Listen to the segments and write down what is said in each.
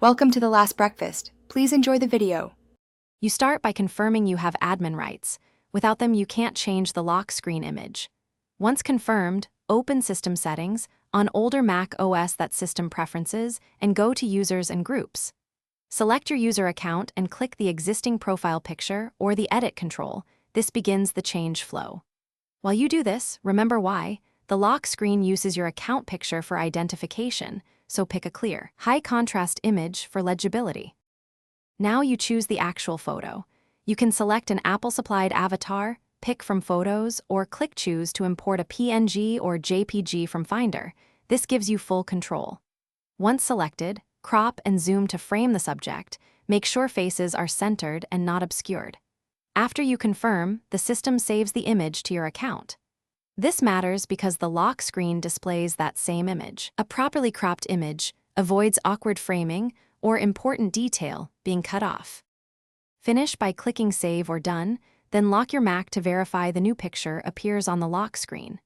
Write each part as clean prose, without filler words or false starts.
Welcome to the last breakfast. Please enjoy the video. You start by confirming you have admin rights. Without them, you can't change the lock screen image. Once confirmed, open System Settings, on older Mac OS that's System Preferences, and go to Users and Groups. Select your user account and click the existing profile picture or the Edit control. This begins the change flow. While you do this, remember why. The lock screen uses your account picture for identification, so pick a clear, high-contrast image for legibility. Now you choose the actual photo. You can select an Apple-supplied avatar, pick from Photos, or click Choose to import a PNG or JPG from Finder. This gives you full control. Once selected, crop and zoom to frame the subject. Make sure faces are centered and not obscured. After you confirm, the system saves the image to your account. This matters because the lock screen displays that same image. A properly cropped image avoids awkward framing or important detail being cut off. Finish by clicking Save or Done, then lock your Mac to verify the new picture appears on the lock screen.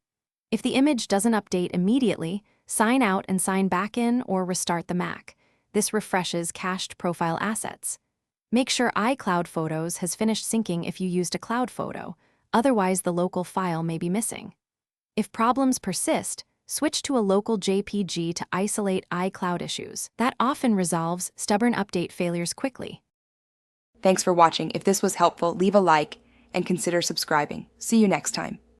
If the image doesn't update immediately, sign out and sign back in or restart the Mac. This refreshes cached profile assets. Make sure iCloud Photos has finished syncing if you used a cloud photo, otherwise the local file may be missing. If problems persist, switch to a local JPG to isolate iCloud issues. That often resolves stubborn update failures quickly. Thanks for watching. If this was helpful, leave a like and consider subscribing. See you next time.